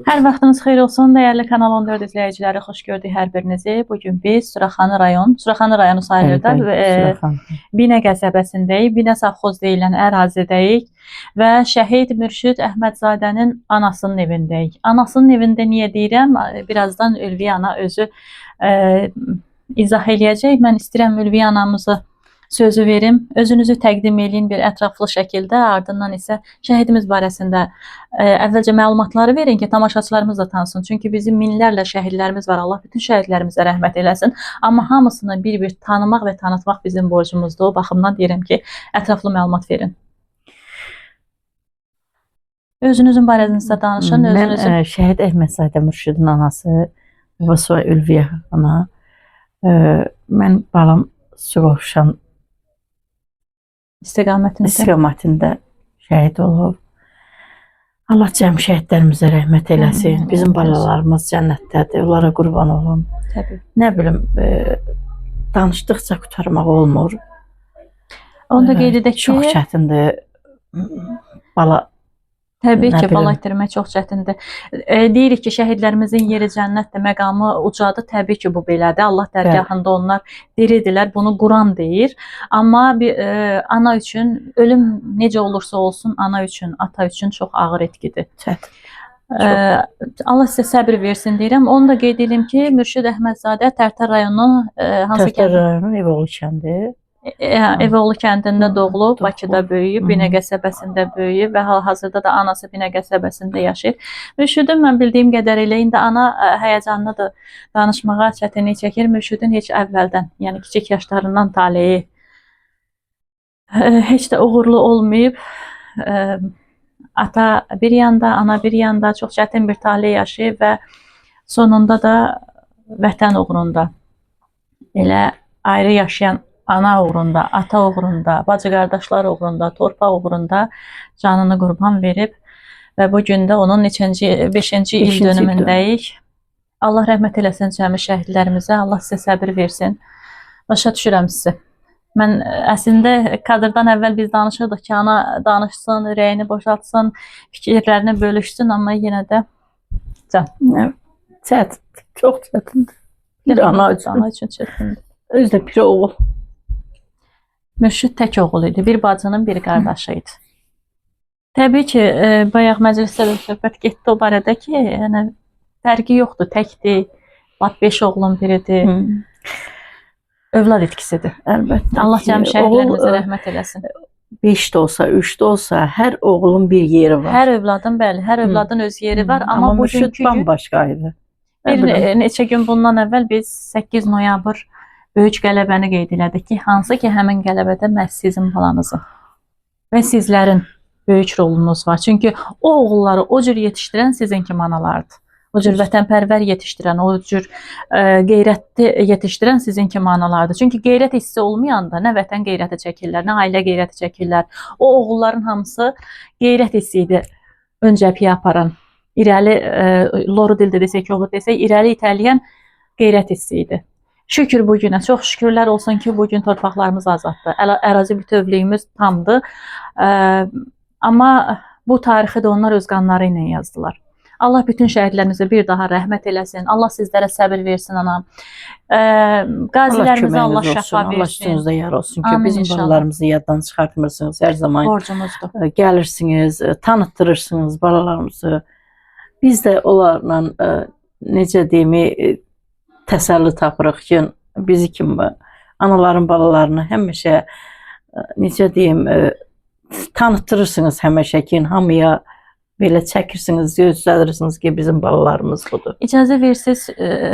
Hər vaxtınız xeyir olsun, dəyərli Kanal 14 izləyiciləri, xoş gördük hər birinizi. Bugün biz Suraxanı rayonu sayılır da, Suraxanı. Binə qəsəbəsindəyik, Binə Savxoz deyilən ərazidəyik və Şəhid Mürşid Əhmədzadənin anasının evindəyik. Anasının evində niyə deyirəm? Birazdan Ülviyə ana özü izah eləyəcək. Mən istəyirəm Ülviyə anamızı sözü verim, özünüzü təqdim eləyin bir ətraflı şəkildə, ardından isə şəhidimiz barəsində əvvəlcə məlumatları verin ki, tamaşaçılarımız da tanısın. Çünki bizim minlərlə şəhidlərimiz var, Allah bütün şəhidlərimizə rəhmət eləsin. Amma hamısını bir-bir tanımaq və tanıtmaq bizim borcumuzdur. O baxımdan deyirəm ki, ətraflı məlumat verin. Özünüzün barəsində danışın. Mən Şəhid Əhmədzadə Mürşidin anası, babası Ülviyə ana. Mən balam Suvovşan istiqamətində şəhid olub. Allah cəm şəhidlərimizə rəhmət eləsin. Bizim balalarımız cənnətdədir. Onlara qurban olun. Təbii. Nə bilim, danışdıqca qurtarmaq olmur. Onu da qeyd edək ki, çox çətindir. Bala təbii ki, bala itirmək çox çətindir. Deyirik ki, şəhidlərimizin yeri cənnətdir, məqamı ucadır. Təbii ki, bu belədir. Allah dərgahında onlar diridirlər. Bunu Quran deyir. Amma ana üçün, ölüm necə olursa olsun, ana üçün, ata üçün çox ağır etkidir. Çətin. Allah sizə səbir versin deyirəm. Onu da qeyd edim ki, Mürşid Əhmədzadə Tərtər rayonunun Tərtər rayonunun Evoğlu kəndi. Evoğlu kəndində doğulub, Bakıda böyüyüb, Binə qəsəbəsində böyüyüb və hal-hazırda da anası Binə qəsəbəsində yaşayır. Mürşidin mən bildiyim qədərilə indi ana həyəcanlıdır, danışmağa çətinlik çəkir. Mürşidin heç əvvəldən, yəni kiçik yaşlarından taleyi heç də uğurlu olmayıb. Ata bir yanda, ana bir yanda çox çətin bir taley yaşayıb və sonunda da vətən uğrunda, elə ayrı yaşayan ana uğrunda, ata uğrunda, bacı qardaşlar uğrunda, torpaq uğrunda canını qurban verib və bu gün də onun 5-ci il dönümündəyik. Allah rəhmət eləsin cəmi şəhidlərimizə, Allah sizə səbir versin. Başa düşürəm sizi. Mən əslində kadrdan əvvəl biz danışırdıq ki, ana danışsın, ürəyini boşaltsın, fikirlərini bölüşsün, amma yenə də çətin, çox çətindir. Bir ana üçün çətindir. Özü də bir oğul. Mürşid tək oğul idi, bir bacının bir qardaşı idi. Təbii ki, bayaq məclisdə də söhbət getdi o barədə ki, yəni fərqi yoxdur, təkdir, 5 oğlun biridir. Övlad itkisidir. Əlbəttə. Allah cəm şəhidlərimizə rəhmət eləsin. 5 də olsa, 3 də olsa, hər oğlun bir yeri var. Hər övladın, bəli, hər övladın öz yeri var. Amma Mürşid bambaşqaydı. Bir neçə gün bundan əvvəl biz 8 noyabr böyük qələbəni qeyd elədik ki, hansı ki, həmin qələbədə məhz sizin balanızın və sizlərin böyük rolunuz var. Çünki o oğulları o cür yetişdirən sizin kimi analardır. O cür vətənpərvər yetişdirən, o cür qeyrətli yetişdirən sizin kimi analardır. Çünki qeyrət hissi olmayanda nə vətən qeyrəti çəkirlər, nə ailə qeyrəti çəkirlər. O oğulların hamısı qeyrət hissi idi ön cəbhəyə aparan, irəli, loru dildə desək, oğul desək, irəli itələyən qeyrət hissi idi. Şükür bu günə, çox şükürlər olsun ki, bugün torpaqlarımız azaddır, ərazi bütövlüyümüz tamdır. Amma bu tarixi də onlar öz qanları ilə yazdılar. Allah bütün şəhidlərimizə bir daha rəhmət eləsin. Allah sizlərə səbir versin, anam. Qazilərimizə Allah şəfa versin. Allah üstünüzdə yar olsun ki, bizim balalarımızı yaddan çıxartmırsınız. Hər zaman borcumuzdur. Gəlirsiniz, tanıtdırırsınız balalarımızı. Biz də onlarla necə deyimi təsəlli tapırıq ki, bizi kimi anaların balalarını həmişə necə deyim tanıtdırırsınız həmişə ki, hamıya belə çəkirsiniz, göstərirsiniz ki, bizim balalarımız budur. İcazə versiniz,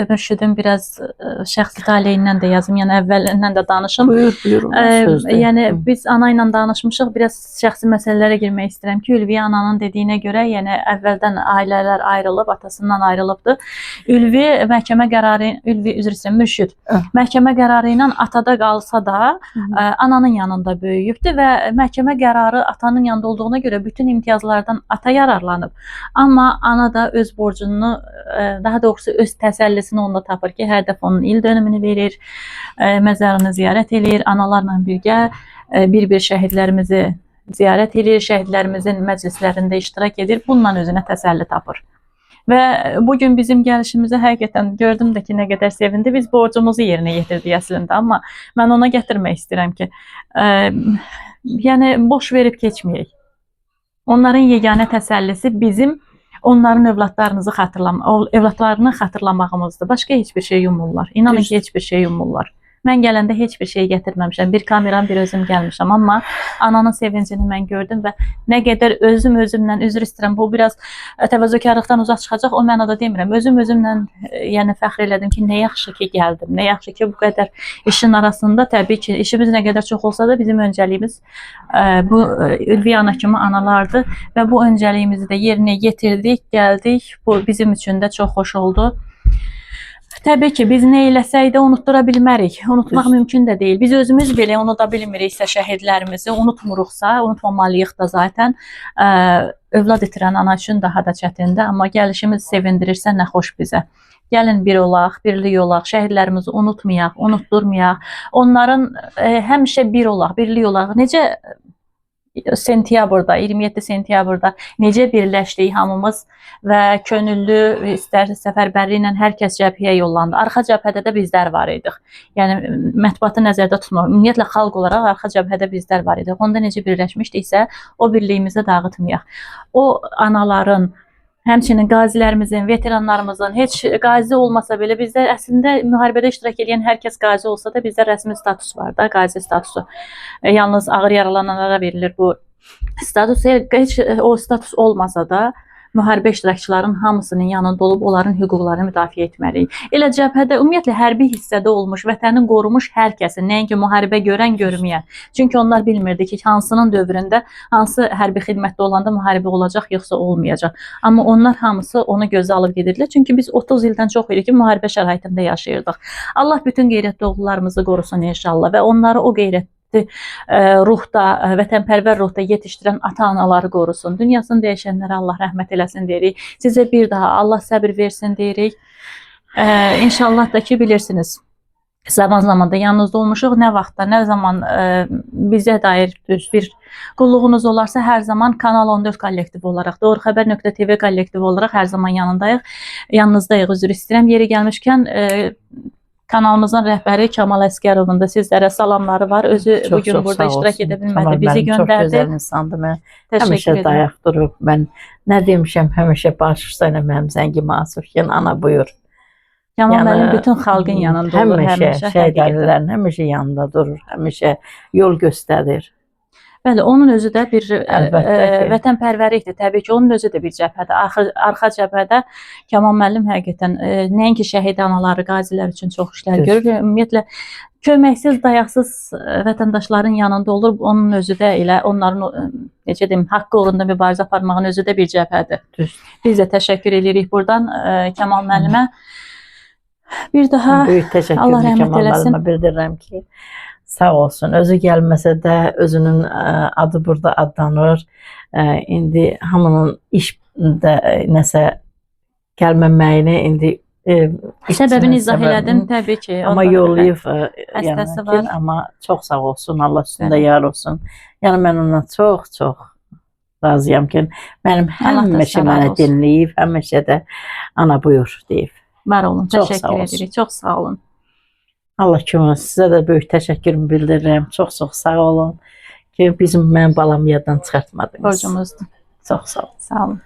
Mürşidin biraz şəxsi taleyindən də yazım, yəni əvvəlindən də danışım. Buyur, sözdə. Yəni biz ana ilə danışmışıq, biraz şəxsi məsələlərə girmək istəyirəm ki, Ülviyə ananın dediyinə görə, yəni əvvəldən ailələr ayrılıb, atasından ayrılıbdır. Ülvi məhkəmə qərarı, Mürşid məhkəmə qərarı ilə atada qalsa da, ananın yanında böyüyübdür və məhkəmə qərarı atanın yanında olduğuna görə bütün imtiyazlardan ata yararlanıb. Amma ana da öz borcunu, daha doğrusu öz təsəllisini onda tapır ki, hər dəfə onun il dönümünü verir, məzarını ziyarət edir, analarla birgə bir-bir şəhidlərimizi ziyarət edir, şəhidlərimizin məclislərində iştirak edir, bununla özünə təsəlli tapır. Və bu gün bizim gəlişimizə həqiqətən gördüm də ki, nə qədər sevindi. Biz borcumuzu yerinə yetirdik əslində, amma mən ona gətirmək istəyirəm ki, yəni boş verib keçməyək. Onların yeganə təsəllisi bizim onların övladlarını xatırlamağımızdır. Başqa heç bir şey yummurlar. İnanın ki, heç bir şey yummurlar. Mən gələndə heç bir şey gətirməmişəm. Bir kameram, bir özüm gəlmişəm. Amma ananın sevincini mən gördüm və nə qədər özümlə üzr istəyirəm. Bu biraz təvazökarlıqdan uzaq çıxacaq. O mənada demirəm. Özümlə yəni fəxr elədim ki, nə yaxşı ki gəldim. Nə yaxşı ki, bu qədər işin arasında təbii ki, işimiz nə qədər çox olsa da bizim öncəliyimiz bu Ülvi ana kimi analardır və bu öncəliyimizi də yerinə yetirdik, gəldik. Bu bizim üçün də çox xoş oldu. Təbii ki, biz nə eləsək də unutdura bilmərik. Unutmaq mümkün də deyil. Biz özümüz belə unuda bilmiriksə şəhidlərimizi, unutmuruqsa, unutmamalıyıq da zaten. Övlad itirən ana üçün daha da çətindir. Amma gəlişimiz sevindirirsə nə xoş bizə. Gəlin bir olaq, birlik olaq, şəhidlərimizi unutmayaq, unutdurmayaq. Onların həmişə bir olaq, birlik olaq. Necə sentyabrda, 27 sentyabrda necə birləşdik hamımız və könüllü istər səfərbərliklə hər kəs cəbhəyə yollandı. Arxa cəbhədə də bizlər var idik. Yəni mətbuatı nəzərdə tutmuram. Ümumiyyətlə xalq olaraq arxa cəbhədə bizlər var idik. Onda necə birləşmişdiksə, o birliyimizi dağıtmayaq. O anaların, həmçinin qazilərimizin, veteranlarımızın, heç qazi olmasa belə bizdə əslində müharibədə iştirak edən hər kəs qazi olsa da bizdə rəsmi status var da, qazi statusu. Yalnız ağır yaralananlara verilir bu status. Heç o status olmasa da müharibə iştirakçıların hamısının yanında olub onların hüquqlarını müdafiə etməliyik. Elə cəbhədə, ümumiyyətlə hərbi hissədə olmuş, vətəni qorumuş hər kəsin, nəinki müharibə görən, görməyən. Çünki onlar bilmirdi ki, hansının dövründə, hansı hərbi xidmətdə olanda müharibə olacaq, yoxsa olmayacaq. Amma onlar hamısı onu gözə alıb gedirlər. Çünki biz 30 ildən çox idi ki, müharibə şəraitində yaşayırdıq. Allah bütün qeyrətli oğullarımızı qorusun inşallah və onları o qeyrətli ruhda, vətənpərvər ruhda yetişdirən ata-anaları qorusun. Dünyasını dəyişənlərə Allah rəhmət eləsin deyirik. Sizə bir daha Allah səbir versin deyirik. İnşallah da ki, bilirsiniz, zaman-zaman da yanınızda olmuşuq. Nə vaxtda, nə zaman bizə dair bir qulluğunuz olarsa hər zaman Kanal 14 kollektivi olaraq, doğruxəbər.tv kollektivi olaraq hər zaman yanınızdayıq, üzr istəyirəm. Yeri gəlmişkən kanalımızın rəhbəri Kamal Əskərovun da sizlərə salamları var. Özü bugün burada iştirak edə bilmədi, bizi göndərdi. Çox gözəl insandır. Mən Təşəkkür həmişə edirəm. dayaq durub, mən nə demişəm, həmişə başırsa ilə mənim zəngi masufkən, ana buyur. Kamal müəllim bütün xalqın yanında olur həmişə. Şəhidlərin həmişə yanında durur, həmişə yol göstərir. Bəli, onun özü də bir Əlbəttə ki. vətənpərvərlikdir. Təbii ki, onun özü də bir cəbhədə. Arxa cəbhədə Kamal müəllim həqiqətən nəinki şəhid anaları, qazilər üçün çox işlər görür. Ümumiyyətlə köməksiz, dayaqsız vətəndaşların yanında olur. Onun özü də elə onların necə deyim, haqqı uğrunda mübarizə aparmağın özü də bir cəbhədir. Biz də təşəkkür edirik buradan Kamal müəllimə. Bir daha Böyük Allah təşəkkürümü rəhmət Kamal eləsin. müəllimə bildirirəm ki, sağ olsun. Özü gəlməsə də özünün adı burada adlanır. İndi hamının işdə nəsə gəlməməyini indi səbəbini izah elədim təbii ki. Amma yollayıb Həstəsi var. amma çox sağ olsun. Allah üstündə yar olsun. Yəni mən ona çox razıyam ki, mənim həmişə mənə dinləyib, həmişə də ana buyur deyib. Var olun, Çox sağ təşəkkür olsun. edirik. Çox sağ olun. Allah kimi sizə də böyük təşəkkürümü bildirirəm. Çox sağ olun ki, mənim balamı yaddan çıxartmadınız. Borcumuzdur. Çox sağ olun. Sağ olun.